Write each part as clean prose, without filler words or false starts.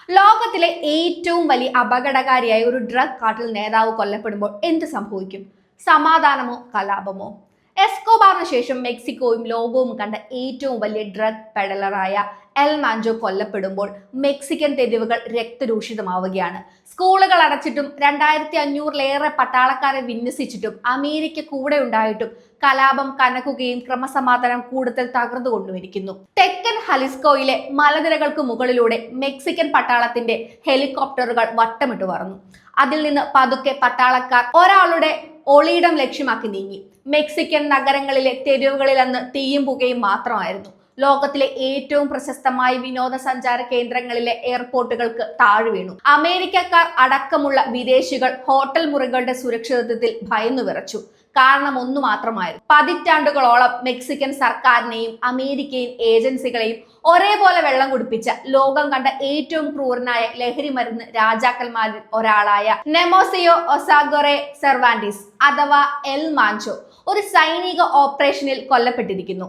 ലോകത്തിലെ ഏറ്റവും വലിയ അപകടകാരിയായ ഒരു ഡ്രഗ് കാർട്ടൽ നേതാവ് കൊല്ലപ്പെടുമ്പോൾ എന്ത് സംഭവിക്കും? സമാധാനമോ കലാപമോ? എസ്കോബാറിന് ശേഷം മെക്സിക്കോയും ലോകവും കണ്ട ഏറ്റവും വലിയ ഡ്രഗ് പെഡലറായ എൽ മാഞ്ചോ കൊല്ലപ്പെടുമ്പോൾ മെക്സിക്കൻ തെരുവുകൾ രക്തരൂഷിതമാവുകയാണ്. സ്കൂളുകൾ അടച്ചിട്ടും 2500-ലേറെ പട്ടാളക്കാരെ വിന്യസിച്ചിട്ടും അമേരിക്ക കൂടെ ഉണ്ടായിട്ടും കലാപം കനക്കുകയും ക്രമസമാധാനം കൂടുതൽ തകർന്നുകൊണ്ടുമിരിക്കുന്നു. തെക്കൻ ഹലിസ്കോയിലെ മലനിരകൾക്ക് മുകളിലൂടെ മെക്സിക്കൻ പട്ടാളത്തിന്റെ ഹെലികോപ്റ്ററുകൾ വട്ടമിട്ട് പറന്നു. അതിൽ നിന്ന് പതുക്കെ പട്ടാളക്കാർ ഒരാളുടെ ഒളിയിടം ലക്ഷ്യമാക്കി നീങ്ങി. മെക്സിക്കൻ നഗരങ്ങളിലെ തെരുവുകളിൽ അന്ന് തീയും പുകയും മാത്രമായിരുന്നു. ലോകത്തിലെ ഏറ്റവും പ്രശസ്തമായ വിനോദസഞ്ചാര കേന്ദ്രങ്ങളിലെ എയർപോർട്ടുകൾക്ക് താഴെ വീണു. അമേരിക്കക്കാർ അടക്കമുള്ള വിദേശികൾ ഹോട്ടൽ മുറികളുടെ സുരക്ഷിതത്വത്തിൽ ഭയന്നു വിറച്ചു. കാരണം ഒന്നു മാത്രമായിരുന്നു: പതിറ്റാണ്ടുകളോളം മെക്സിക്കൻ സർക്കാരിനെയും അമേരിക്കൻ ഏജൻസികളെയും ഒരേപോലെ വെള്ളം കുടിപ്പിച്ച ലോകം കണ്ട ഏറ്റവും ക്രൂരനായ ലഹരി മരുന്ന് രാജാക്കന്മാരിൽ ഒരാളായ നെമോസിയോ ഒസാഗോറെ സെർവാന്റിസ് അഥവാ എൽ മാഞ്ചോ ഒരു സൈനിക ഓപ്പറേഷനിൽ കൊല്ലപ്പെട്ടിരിക്കുന്നു.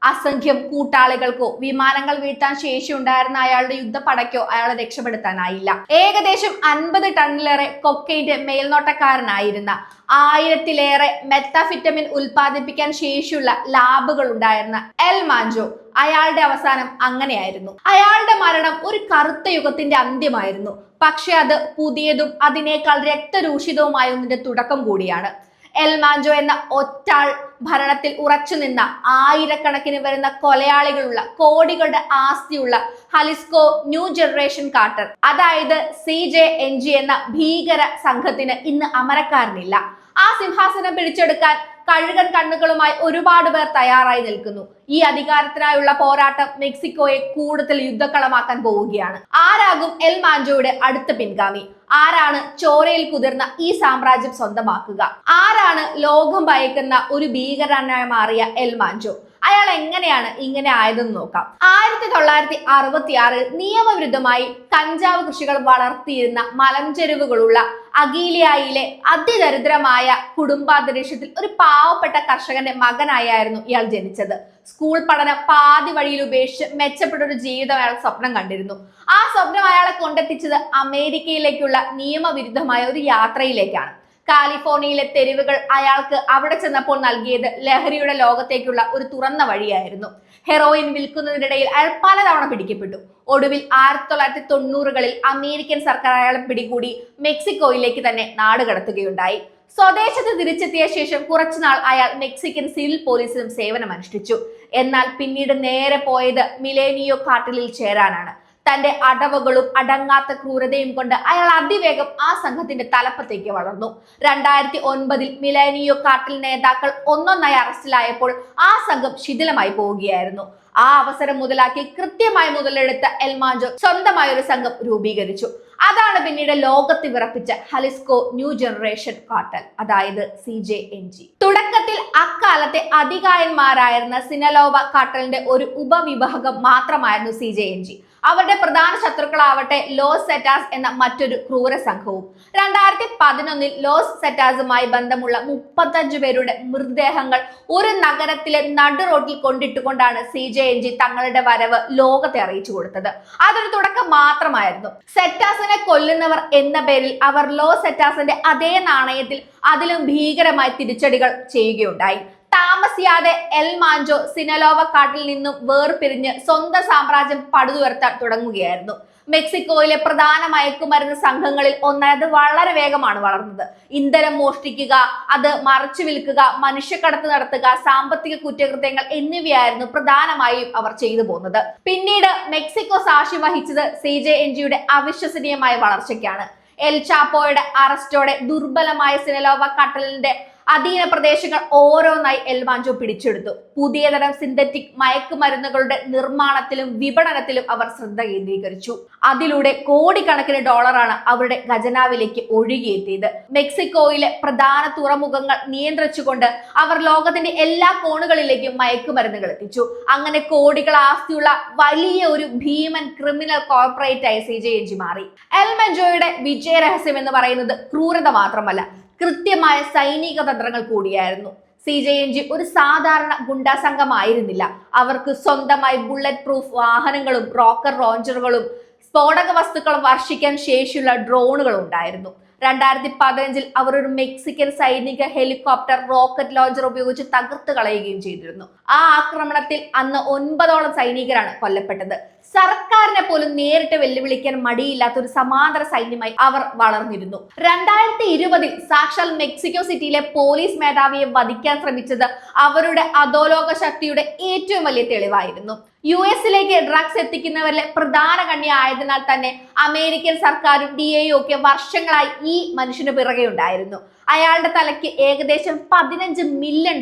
അസംഖ്യം കൂട്ടാളികൾക്കോ വിമാനങ്ങൾ വീഴ്ത്താൻ ശേഷിയുണ്ടായിരുന്ന അയാളുടെ യുദ്ധപ്പടയ്ക്കോ അയാളെ രക്ഷപ്പെടുത്താനായില്ല. ഏകദേശം 50 ടണ്ണിലേറെ കൊക്കൈന്റെ മേൽനോട്ടക്കാരനായിരുന്ന 1000-ലേറെ മെത്താഫിറ്റമിൻ ഉൽപ്പാദിപ്പിക്കാൻ ശേഷിയുള്ള ലാബുകൾ ഉണ്ടായിരുന്ന എൽ മാഞ്ചോ അയാളുടെ അവസാനം അങ്ങനെയായിരുന്നു. അയാളുടെ മരണം ഒരു കറുത്ത യുഗത്തിന്റെ അന്ത്യമായിരുന്നു. പക്ഷെ അത് പുതിയതും അതിനേക്കാൾ രക്തരൂഷിതവുമായ ഒന്നിന്റെ തുടക്കം കൂടിയാണ്. എൽ മാഞ്ചോ എന്ന ഒറ്റാൾ ഭരണത്തിൽ ഉറച്ചു നിന്ന ആയിരക്കണക്കിന് വരുന്ന കൊലയാളികളുള്ള കോടികളുടെ ആസ്തിയുള്ള ഹലിസ്കോ ന്യൂ ജനറേഷൻ കാർട്ടർ അതായത് CJNG എന്ന ഭീകര സംഘത്തിന് ഇന്ന് അമരക്കാരനില്ല. ആ സിംഹാസനം പിടിച്ചെടുക്കാൻ കഴുകൻ കണ്ണുകളുമായി ഒരുപാട് പേർ തയ്യാറായി നിൽക്കുന്നു. ഈ അധികാരത്തിനായുള്ള പോരാട്ടം മെക്സിക്കോയെ കൂടുതൽ യുദ്ധക്കളമാക്കാൻ പോവുകയാണ്. ആരാകും എൽ മാഞ്ചോയുടെ അടുത്ത പിൻഗാമി? ആരാണ് ചോരയിൽ കുതിർന്ന ഈ സാമ്രാജ്യം സ്വന്തമാക്കുക? ആരാണ് ലോകം ഭയക്കുന്ന ഒരു ഭീകരനായി മാറിയ എൽ മാഞ്ചോ? അയാൾ എങ്ങനെയാണ് ഇങ്ങനെ ആയതെന്ന് നോക്കാം. 1966 നിയമവിരുദ്ധമായി കഞ്ചാവ് കൃഷികൾ വളർത്തിയിരുന്ന മലഞ്ചെരുവുകളുള്ള അഗീലിയയിലെ അതിദരിദ്രമായ കുടുംബാന്തരീക്ഷത്തിൽ ഒരു പാവപ്പെട്ട കർഷകന്റെ മകനായിരുന്നു ഇയാൾ ജനിച്ചത്. സ്കൂൾ പഠനം പാതി വഴിയിൽ ഉപേക്ഷിച്ച് മെച്ചപ്പെട്ട ഒരു ജീവിതം അയാൾ സ്വപ്നം കണ്ടിരുന്നു. ആ സ്വപ്നം അയാളെ കൊണ്ടെത്തിച്ചത് അമേരിക്കയിലേക്കുള്ള നിയമവിരുദ്ധമായ ഒരു യാത്രയിലേക്കാണ്. കാലിഫോർണിയയിലെ തെരുവുകൾ അയാൾക്ക് അവിടെ ചെന്നപ്പോൾ നൽകിയത് ലഹരിയുടെ ലോകത്തേക്കുള്ള ഒരു തുറന്ന വഴിയായിരുന്നു. ഹെറോയിൻ വിൽക്കുന്നതിനിടയിൽ അയാൾ പലതവണ പിടിക്കപ്പെട്ടു. ഒടുവിൽ 1990-കളിൽ അമേരിക്കൻ സർക്കാർ അയാളെ പിടികൂടി മെക്സിക്കോയിലേക്ക് തന്നെ നാടുകടത്തുകയുണ്ടായി. സ്വദേശത്ത് തിരിച്ചെത്തിയ ശേഷം കുറച്ചുനാൾ അയാൾ മെക്സിക്കൻ സിവിൽ പോലീസിലും സേവനമനുഷ്ഠിച്ചു. എന്നാൽ പിന്നീട് നേരെ പോയത് മിലേനിയോ കാർട്ടലിൽ ചേരാനാണ്. തന്റെ അടവുകളും അടങ്ങാത്ത ക്രൂരതയും കൊണ്ട് അയാൾ അതിവേഗം ആ സംഘത്തിന്റെ തലപ്പത്തേക്ക് വളർന്നു. 2009-ൽ മിലേനിയോ കാർട്ടൽ നേതാക്കൾ ഒന്നൊന്നായി അറസ്റ്റിലായപ്പോൾ ആ സംഘം ശിഥിലമായി പോവുകയായിരുന്നു. ആ അവസരം മുതലാക്കി കൃത്യമായി മുതലെടുത്ത എൽ മാഞ്ചോ സ്വന്തമായ ഒരു സംഘം രൂപീകരിച്ചു. അതാണ് പിന്നീട് ലോകത്ത് വിറപ്പിച്ച ഹലിസ്കോ ന്യൂ ജനറേഷൻ കാർട്ടൽ അതായത് CJNG. തുടക്കത്തിൽ അക്കാലത്തെ അതികായന്മാരായിരുന്ന സിനലോവ കാർട്ടലിന്റെ ഒരു ഉപവിഭാഗം മാത്രമായിരുന്നു CJNG. അവരുടെ പ്രധാന ശത്രുക്കളാവട്ടെ ലോസ് സെറ്റാസ് എന്ന മറ്റൊരു ക്രൂര സംഘവും. 2011-ൽ ലോസ് സെറ്റാസുമായി ബന്ധമുള്ള 35 പേരുടെ മൃതദേഹങ്ങൾ ഒരു നഗരത്തിലെ നടു റോഡിൽ കൊണ്ടിട്ടുകൊണ്ടാണ് CJNG തങ്ങളുടെ വരവ് ലോകത്തെ അറിയിച്ചു കൊടുത്തത്. അതൊരു തുടക്കം മാത്രമായിരുന്നു. സെറ്റാസിനെ കൊല്ലുന്നവർ എന്ന പേരിൽ അവർ ലോസ് സെറ്റാസിന്റെ അതേ നാണയത്തിൽ അതിലും ഭീകരമായി തിരിച്ചടികൾ ചെയ്യുകയുണ്ടായി. താമസിയാതെ എൽ മാഞ്ചോ സിനലോവ കാർട്ടലിൽ നിന്നും വേർപിരിഞ്ഞ് സ്വന്തം സാമ്രാജ്യം പടുതുയർത്താൻ തുടങ്ങുകയായിരുന്നു. മെക്സിക്കോയിലെ പ്രധാന മയക്കുമരുന്ന് സംഘങ്ങളിൽ ഒന്നത് വളരെ വേഗമാണ് വളർന്നത്. ഇന്ധനം മോഷ്ടിക്കുക, അത് മറച്ചു വിൽക്കുക, മനുഷ്യക്കടത്ത് നടത്തുക, സാമ്പത്തിക കുറ്റകൃത്യങ്ങൾ എന്നിവയായിരുന്നു പ്രധാനമായും അവർ ചെയ്തു പോകുന്നത്. പിന്നീട് മെക്സിക്കോ സാക്ഷ്യം വഹിച്ചത് CJNG-യുടെ അവിശ്വസനീയമായ വളർച്ചയ്ക്കാണ്. എൽ ചാപ്പോയുടെ അറസ്റ്റോടെ ദുർബലമായ സിനലോവ കാർട്ടലിന്റെ അധീന പ്രദേശങ്ങൾ ഓരോന്നായി എൽ മാഞ്ചോ പിടിച്ചെടുത്തു. പുതിയ തരം സിന്തറ്റിക് മയക്കുമരുന്നുകളുടെ നിർമ്മാണത്തിലും വിപണനത്തിലും അവർ ശ്രദ്ധ കേന്ദ്രീകരിച്ചു. അതിലൂടെ കോടിക്കണക്കിന് ഡോളറാണ് അവരുടെ ഖജനാവിലേക്ക് ഒഴുകിയെത്തിയത്. മെക്സിക്കോയിലെ പ്രധാന തുറമുഖങ്ങൾ നിയന്ത്രിച്ചുകൊണ്ട് അവർ ലോകത്തിന്റെ എല്ലാ കോണുകളിലേക്കും മയക്കുമരുന്നുകൾ എത്തിച്ചു. അങ്ങനെ കോടികൾ ആസ്തിയുള്ള വലിയ ഒരു ഭീമൻ ക്രിമിനൽ കോർപ്പറേറ്റ് ആയി CJNG മാറി. എൽ മാഞ്ചോയുടെ വിജയരഹസ്യം എന്ന് പറയുന്നത് ക്രൂരത മാത്രമല്ല, കൃത്യമായ സൈനിക തന്ത്രങ്ങൾ കൂടിയായിരുന്നു. CJNG ഒരു സാധാരണ ഗുണ്ടാ സംഘമായിരുന്നില്ല. അവർക്ക് സ്വന്തമായി ബുള്ളറ്റ് പ്രൂഫ് വാഹനങ്ങളും റോക്കർ ലോഞ്ചറുകളും സ്ഫോടക വസ്തുക്കൾ വർഷിക്കാൻ ശേഷിയുള്ള ഡ്രോണുകൾ ഉണ്ടായിരുന്നു. 2015 അവർ ഒരു മെക്സിക്കൻ സൈനിക ഹെലികോപ്റ്റർ റോക്കറ്റ് ലോഞ്ചർ ഉപയോഗിച്ച് തകർത്ത് കളയുകയും ചെയ്തിരുന്നു. ആ ആക്രമണത്തിൽ അന്ന് 9ഓളം സൈനികരാണ് കൊല്ലപ്പെട്ടത്. സർക്കാരിനെ പോലും നേരിട്ട് വെല്ലുവിളിക്കാൻ മടിയില്ലാത്ത ഒരു സമാന്തര സൈന്യമായി അവർ വളർന്നിരുന്നു. 2020 സാക്ഷാൽ മെക്സിക്കോ സിറ്റിയിലെ പോലീസ് മേധാവിയെ വധിക്കാൻ ശ്രമിച്ചത് അവരുടെ അധോലോക ശക്തിയുടെ ഏറ്റവും വലിയ തെളിവായിരുന്നു. US-ലേക്ക് ഡ്രഗ്സ് എത്തിക്കുന്നവരിലെ പ്രധാന കണ്ണി ആയതിനാൽ തന്നെ അമേരിക്കൻ സർക്കാരും DEA ഒക്കെ വർഷങ്ങളായി ഈ മനുഷ്യന് പിറകെ ഉണ്ടായിരുന്നു. അയാളുടെ തലയ്ക്ക് ഏകദേശം $15 മില്യൺ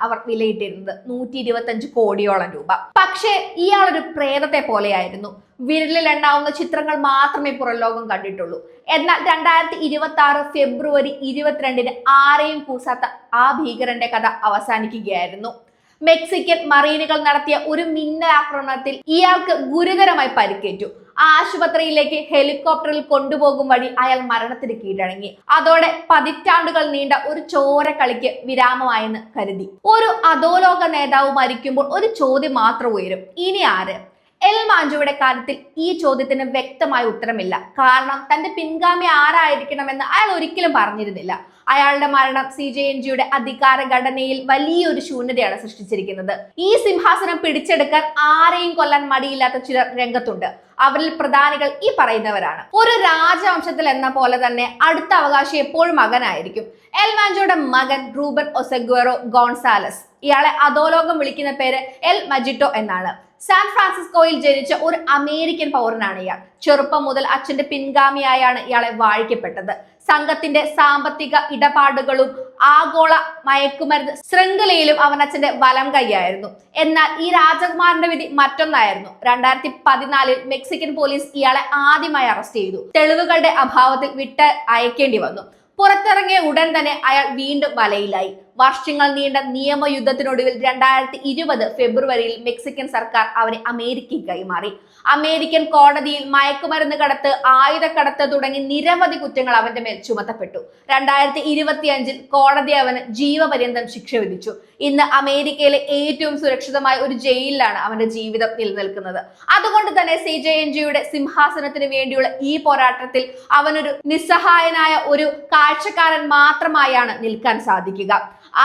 അവർ വിലയിട്ടിരുന്നത്, 125 കോടിയോളം രൂപ. പക്ഷേ ഇയാളൊരു പ്രേതത്തെ പോലെയായിരുന്നു. വിരലിൽ എണ്ണാവുന്ന ചിത്രങ്ങൾ മാത്രമേ പുറം ലോകം കണ്ടിട്ടുള്ളൂ. എന്നാൽ 2026 ഫെബ്രുവരി 22 ആരെയും കൂസാത്ത ആ ഭീകരന്റെ കഥ അവസാനിക്കുകയായിരുന്നു. മെക്സിക്കൻ മറീനുകൾ നടത്തിയ ഒരു മിന്നൽ ആക്രമണത്തിൽ ഇയാൾക്ക് ഗുരുതരമായി പരിക്കേറ്റു. ആശുപത്രിയിലേക്ക് ഹെലികോപ്റ്ററിൽ കൊണ്ടുപോകും വഴി അയാൾ മരണത്തിന് കീഴടങ്ങി. അതോടെ പതിറ്റാണ്ടുകൾ നീണ്ട ഒരു ചോരക്കളിക്ക് വിരാമമായെന്ന് കരുതി. ഒരു അധോലോക നേതാവ് മരിക്കുമ്പോൾ ഒരു ചോദ്യം മാത്രം ഉയരും, ഇനി ആര്? എൽ മാഞ്ചോയുടെ കാര്യത്തിൽ ഈ ചോദ്യത്തിന് വ്യക്തമായ ഉത്തരമില്ല. കാരണം തന്റെ പിൻഗാമി ആരായിരിക്കണമെന്ന് അയാൾ ഒരിക്കലും പറഞ്ഞിരുന്നില്ല. അയാളുടെ മരണം CJNGയുടെ അധികാര ഘടനയിൽ വലിയൊരു ശൂന്യതയാണ് സൃഷ്ടിച്ചിരിക്കുന്നത്. ഈ സിംഹാസനം പിടിച്ചെടുക്കാൻ ആരെയും കൊല്ലാൻ മടിയില്ലാത്ത ചിലർ രംഗത്തുണ്ട്. അവരിൽ പ്രധാനികൾ ഈ പറയുന്നവരാണ്. ഒരു രാജവംശത്തിൽ എന്ന പോലെ തന്നെ അടുത്ത അവകാശി എപ്പോഴും മകനായിരിക്കും. എൽ മാഞ്ചോയുടെ മകൻ റൂബൻ ഒസഗ്വേറോ ഗോൺസാലസ്. ഇയാളെ അധോലോകം വിളിക്കുന്ന പേര് എൽ മജിറ്റോ എന്നാണ്. സാൻ ഫ്രാൻസിസ്കോയിൽ ജനിച്ച ഒരു അമേരിക്കൻ പൗരനാണ് ഇയാൾ. ചെറുപ്പം മുതൽ അച്ഛന്റെ പിൻഗാമിയായാണ് ഇയാളെ വാഴിക്കപ്പെട്ടത്. സംഘത്തിന്റെ സാമ്പത്തിക ഇടപാടുകളും ആഗോള മയക്കുമരുന്ന് ശൃംഖലയിലും അവൻ അച്ഛന്റെ വലം കൈയായിരുന്നു. എന്നാൽ ഈ രാജകുമാരന്റെ വിധി മറ്റൊന്നായിരുന്നു. 2014 മെക്സിക്കൻ പോലീസ് ഇയാളെ ആദ്യമായി അറസ്റ്റ് ചെയ്തു. തെളിവുകളുടെ അഭാവത്തിൽ വിട്ട് അയക്കേണ്ടി വന്നു. പുറത്തിറങ്ങിയ ഉടൻ തന്നെ അയാൾ വീണ്ടും വലയിലായി. വർഷങ്ങൾ നീണ്ട നിയമയുദ്ധത്തിനൊടുവിൽ 2020 ഫെബ്രുവരിയിൽ മെക്സിക്കൻ സർക്കാർ അവനെ അമേരിക്കയ്ക്ക് കൈമാറി. അമേരിക്കൻ കോടതിയിൽ മയക്കുമരുന്ന് കടത്ത്, ആയുധക്കടത്ത് തുടങ്ങി നിരവധി കുറ്റങ്ങൾ അവന്റെ മേൽ ചുമത്തപ്പെട്ടു. 2025 കോടതി അവന് ജീവപര്യന്തം ശിക്ഷ വിധിച്ചു. ഇന്ന് അമേരിക്കയിലെ ഏറ്റവും സുരക്ഷിതമായ ഒരു ജയിലിലാണ് അവന്റെ ജീവിതം നിലനിൽക്കുന്നത്. അതുകൊണ്ട് തന്നെ CJNGയുടെ സിംഹാസനത്തിന് വേണ്ടിയുള്ള ഈ പോരാട്ടത്തിൽ അവനൊരു നിസ്സഹായനായ ഒരു കാഴ്ചക്കാരൻ മാത്രമായാണ് നിൽക്കാൻ സാധിക്കുക.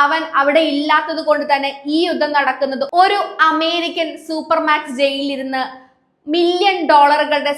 അവൻ അവിടെ ഇല്ലാത്തത് കൊണ്ട് തന്നെ ഈ യുദ്ധം നടക്കുന്നത് ഒരു അമേരിക്കൻ സൂപ്പർമാക്സ് ജയിലിലിരുന്ന് $മില്യൺ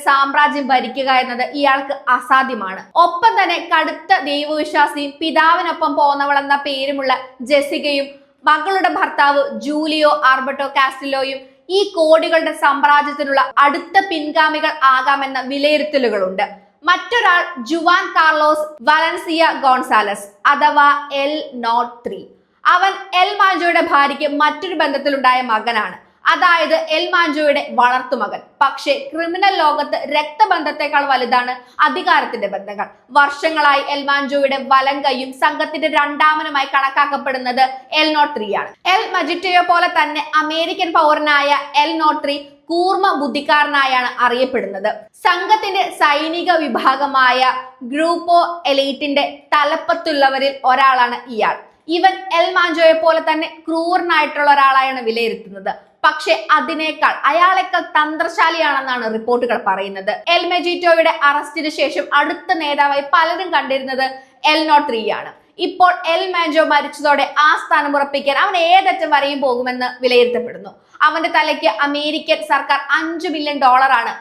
സാമ്രാജ്യം ഭരിക്കുക എന്നത് ഇയാൾക്ക് അസാധ്യമാണ്. ഒപ്പം തന്നെ കടുത്ത ദൈവവിശ്വാസിയും പിതാവിനൊപ്പം പോന്നവളെന്ന പേരുമുള്ള ജെസികയും മകളുടെ ഭർത്താവ് ജൂലിയോ ആർബർട്ടോ കാസ്റ്റിലോയും ഈ കോടികളുടെ സാമ്രാജ്യത്തിനുള്ള അടുത്ത പിൻഗാമികൾ ആകാമെന്ന വിലയിരുത്തലുകളുണ്ട്. മറ്റൊരാൾ ജുവാൻ കാർലോസ് വലൻസിയ ഗോൺസാലസ് അഥവാ L03. അവൻ എൽ മാഞ്ചോയുടെ ഭാര്യയ്ക്ക് മറ്റൊരു ബന്ധത്തിലുണ്ടായ മകനാണ്. അതായത് എൽ മാഞ്ചോയുടെ വളർത്തുമകൻ. പക്ഷേ ക്രിമിനൽ ലോകത്ത് രക്തബന്ധത്തെക്കാൾ വലുതാണ് അധികാരത്തിന്റെ ബന്ധങ്ങൾ. വർഷങ്ങളായി എൽ മാഞ്ചോയുടെ വലം കൈയും സംഘത്തിന്റെ രണ്ടാമനുമായി കണക്കാക്കപ്പെടുന്നത് L03 ആണ്. എൽ മജിറ്റോയെ പോലെ തന്നെ അമേരിക്കൻ പൗരനായ L03 കൂർമ്മ ബുദ്ധിക്കാരനായാണ് അറിയപ്പെടുന്നത്. സംഘത്തിന്റെ സൈനിക വിഭാഗമായ ഗ്രൂപ്പോ എലൈറ്റിന്റെ തലപ്പത്തുള്ളവരിൽ ഒരാളാണ് ഇയാൾ. ഇവൻ എൽ മാഞ്ചോയെ പോലെ തന്നെ ക്രൂരനായിട്ടുള്ള ഒരാളായാണ് വിലയിരുത്തുന്നത്. പക്ഷെ അതിനേക്കാൾ അയാളെക്കാൾ തന്ത്രശാലിയാണെന്നാണ് റിപ്പോർട്ടുകൾ പറയുന്നത്. എൽ മെജിറ്റോയുടെ അറസ്റ്റിന് ശേഷം അടുത്ത നേതാവായി പലരും കണ്ടിരുന്നത് L03 ആണ്. ഇപ്പോൾ എൽ മാഞ്ചോ മരിച്ചതോടെ ആ സ്ഥാനം ഉറപ്പിക്കാൻ അവൻ ഏതറ്റം വരെയും പോകുമെന്ന് വിലയിരുത്തപ്പെടുന്നു. അവന്റെ തലയ്ക്ക് അമേരിക്കൻ സർക്കാർ $5 മില്യൺ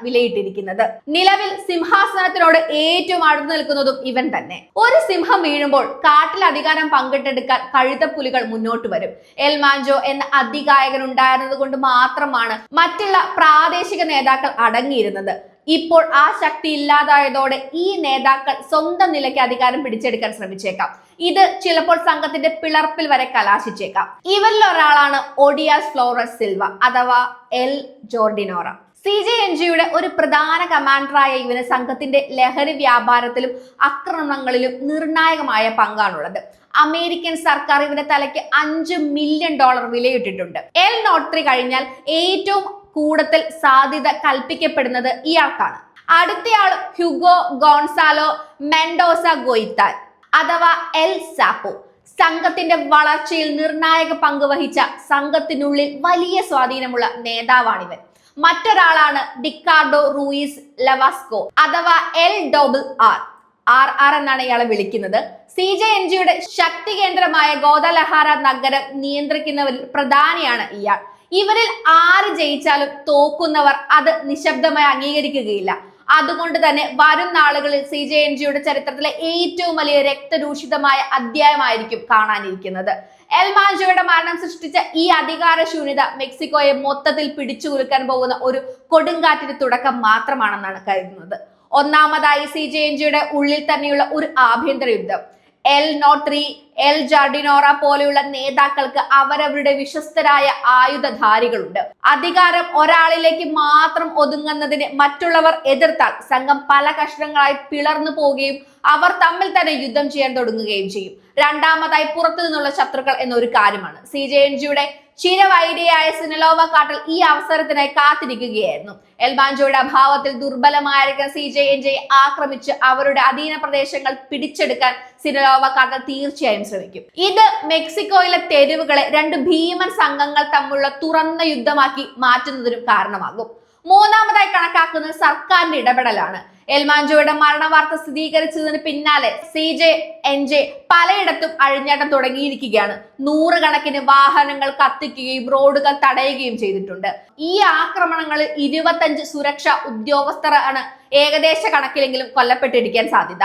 വിലയിട്ടിരിക്കുന്നത്. നിലവിൽ സിംഹാസനത്തിനോട് ഏറ്റവും അടുത്ത് നിൽക്കുന്നതും ഇവൻ തന്നെ. ഒരു സിംഹം വീഴുമ്പോൾ കാട്ടിൽ അധികാരം പങ്കിട്ടെടുക്കാൻ കഴുതപ്പുലികൾ മുന്നോട്ട് വരും. എൽ മാഞ്ചോ എന്ന അതികായകൻ ഉണ്ടായിരുന്നത് കൊണ്ട് മാത്രമാണ് മറ്റുള്ള പ്രാദേശിക നേതാക്കൾ അടങ്ങിയിരുന്നത്. ഇപ്പോൾ ആ ശക്തി ഇല്ലാതായതോടെ ഈ നേതാക്കൾ സ്വന്തം നിലയ്ക്ക് അധികാരം പിടിച്ചെടുക്കാൻ ശ്രമിച്ചേക്കാം. ഇത് ചിലപ്പോൾ സംഘത്തിന്റെ പിളർപ്പിൽ വരെ കലാശിച്ചേക്കാം. ഇവരിൽ ഒരാളാണ് ഒഡിയാസ് ഫ്ലോറസ് സിൽവ അഥവാ എൽ ജോർഡിനോറ. CJNGയുടെ ഒരു പ്രധാന കമാൻഡറായ ഇവന് സംഘത്തിന്റെ ലഹരി വ്യാപാരത്തിലും ആക്രമണങ്ങളിലും നിർണായകമായ പങ്കാണുള്ളത്. അമേരിക്കൻ സർക്കാർ ഇവന്റെ തലയ്ക്ക് $5 മില്യൺ വിലയിട്ടിട്ടുണ്ട്. L03 കഴിഞ്ഞാൽ ഏറ്റവും കൂടുതൽ സാധ്യത കൽപ്പിക്കപ്പെടുന്നത് ഇയാൾക്കാണ്. അടുത്തയാൾ ഹ്യൂഗോ ഗോൺസാലോ മെൻഡോസ ഗോയിത്താൻ അഥവാ എൽ സാപ്പോ. സംഘത്തിന്റെ വളർച്ചയിൽ നിർണായക പങ്ക് വഹിച്ച, സംഘത്തിനുള്ളിൽ വലിയ സ്വാധീനമുള്ള നേതാവാണിവൻ. മറ്റൊരാളാണ് ഡിക്കാർഡോ റൂയിസ് ലവാസ്കോ അഥവാ LRR എന്നാണ് ഇയാളെ വിളിക്കുന്നത്. CJNGയുടെ ശക്തി കേന്ദ്രമായ ഗോദലഹാര നഗരം നിയന്ത്രിക്കുന്നവരിൽ പ്രധാനിയാണ് ഇയാൾ. ഇവരിൽ ആര് ജയിച്ചാലും തോക്കുന്നവർ അത് നിശബ്ദമായി അംഗീകരിക്കുകയില്ല. അതുകൊണ്ട് തന്നെ വരും നാളുകളിൽ CJNGയുടെ ചരിത്രത്തിലെ ഏറ്റവും വലിയ രക്തരൂഷിതമായ അധ്യായമായിരിക്കും കാണാനിരിക്കുന്നത്. എൽ മാഞ്ചോയുടെ മരണം സൃഷ്ടിച്ച ഈ അധികാര ശൂന്യത മെക്സിക്കോയെ മൊത്തത്തിൽ പിടിച്ചു കുലുക്കാൻ പോകുന്ന ഒരു കൊടുങ്കാറ്റിന്റെ തുടക്കം മാത്രമാണെന്നാണ് കരുതുന്നത്. ഒന്നാമതായി CJNGയുടെ ഉള്ളിൽ തന്നെയുള്ള ഒരു ആഭ്യന്തര യുദ്ധം. എൽ നോട്രി, എൽ ജാർഡിനോറ പോലെയുള്ള നേതാക്കൾക്ക് അവരവരുടെ വിശ്വസ്തരായ ആയുധധാരികളുണ്ട്. അധികാരം ഒരാളിലേക്ക് മാത്രം ഒതുങ്ങുന്നതിന് മറ്റുള്ളവർ എതിർത്താൽ സംഘം പല കഷ്ണങ്ങളായി പിളർന്നു പോവുകയും അവർ തമ്മിൽ തന്നെ യുദ്ധം ചെയ്യാൻ തുടങ്ങുകയും ചെയ്യും. രണ്ടാമതായി പുറത്തു നിന്നുള്ള ശത്രുക്കൾ എന്നൊരു കാര്യമാണ്. CJNGയുടെ ചിരവൈരിയായ സിനലോവ കാർട്ടൽ ഈ അവസരത്തിനായി കാത്തിരിക്കുകയായിരുന്നു. എൽ ബാഞ്ചോയുടെ അഭാവത്തിൽ ദുർബലമായിരിക്കുന്ന CJNGയെ ആക്രമിച്ച് അവരുടെ അധീന പ്രദേശങ്ങൾ പിടിച്ചെടുക്കാൻ സിനലോവ കാർട്ടൽ തീർച്ചയായും ശ്രമിക്കും. ഇത് മെക്സിക്കോയിലെ തെരുവുകളെ രണ്ട് ഭീമൻ സംഘങ്ങൾ തമ്മിലുള്ള തുറന്ന യുദ്ധമാക്കി മാറ്റുന്നതിനും കാരണമാകും. മൂന്നാമതായി കണക്കാക്കുന്നത് സർക്കാരിന്റെ ഇടപെടലാണ്. എൽ മാഞ്ചോയുടെ മരണവാർത്ത സ്ഥിരീകരിച്ചതിന് പിന്നാലെ CJNG പലയിടത്തും അഴിഞ്ഞാട്ടം തുടങ്ങിയിരിക്കുകയാണ്. നൂറുകണക്കിന് വാഹനങ്ങൾ കത്തിക്കുകയും റോഡുകൾ തടയുകയും ചെയ്തിട്ടുണ്ട്. ഈ ആക്രമണങ്ങളിൽ 25 സുരക്ഷാ ഉദ്യോഗസ്ഥരാണ് ഏകദേശ കണക്കിലെങ്കിലും കൊല്ലപ്പെട്ടിരിക്കാൻ സാധ്യത.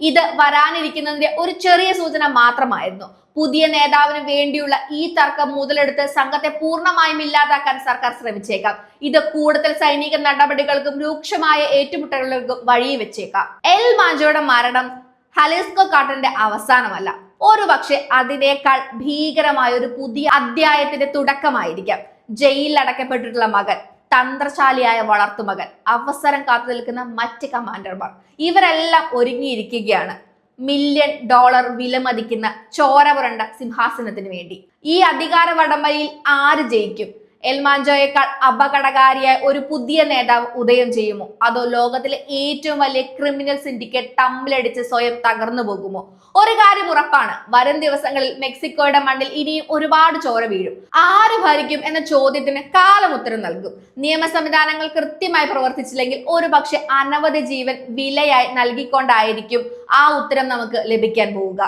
ഇത് വരാനിരിക്കുന്നതിന്റെ ഒരു ചെറിയ സൂചന മാത്രമായിരുന്നു. പുതിയ നേതാവിന് വേണ്ടിയുള്ള ഈ തർക്കം മുതലെടുത്ത് സംഘത്തെ പൂർണ്ണമായും ഇല്ലാതാക്കാൻ സർക്കാർ ശ്രമിച്ചേക്കാം. ഇത് കൂടുതൽ സൈനിക നടപടികൾക്കും രൂക്ഷമായ ഏറ്റുമുട്ടലുകൾക്കും വഴി വെച്ചേക്കാം. എൽ മാഞ്ചോയുടെ മരണം ഹലിസ്കോ കാർട്ടലിന്റെ അവസാനമല്ല, ഒരുപക്ഷെ അതിനേക്കാൾ ഭീകരമായ ഒരു പുതിയ അധ്യായത്തിന്റെ തുടക്കമായിരിക്കാം. ജയിലിൽ അടക്കപ്പെട്ടിട്ടുള്ള മകൻ, തന്ത്രശാലിയായ വളർത്തുമകൻ, അവസരം കാത്തു നിൽക്കുന്ന മറ്റ് കമാൻഡർമാർ, ഇവരെല്ലാം ഒരുങ്ങിയിരിക്കുകയാണ് $1 മില്യൺ വിലമതിക്കുന്ന ചോര പുരണ്ട സിംഹാസനത്തിന് വേണ്ടി. ഈ അധികാര വടംവലിയിൽ ആര് ജയിക്കും? എൽ മാഞ്ചോയേക്കാൾ അപകടകാരിയായ ഒരു പുതിയ നേതാവ് ഉദയം ചെയ്യുമോ? അതോ ലോകത്തിലെ ഏറ്റവും വലിയ ക്രിമിനൽ സിൻഡിക്കേറ്റ് തമ്മിലടിച്ച് സ്വയം തകർന്നു പോകുമോ? ഒരു കാര്യം ഉറപ്പാണ്, വരും ദിവസങ്ങളിൽ മെക്സിക്കോയുടെ മണ്ണിൽ ഇനിയും ഒരുപാട് ചോര വീഴും. ആര് ഭരിക്കും എന്ന ചോദ്യത്തിന് കാലം ഉത്തരം നൽകും. നിയമ സംവിധാനങ്ങൾ കൃത്യമായി പ്രവർത്തിച്ചില്ലെങ്കിൽ ഒരുപക്ഷെ അനവധി ജീവൻ വിലയായി നൽകിക്കൊണ്ടായിരിക്കും ആ ഉത്തരം നമുക്ക് ലഭിക്കാൻ പോവുക.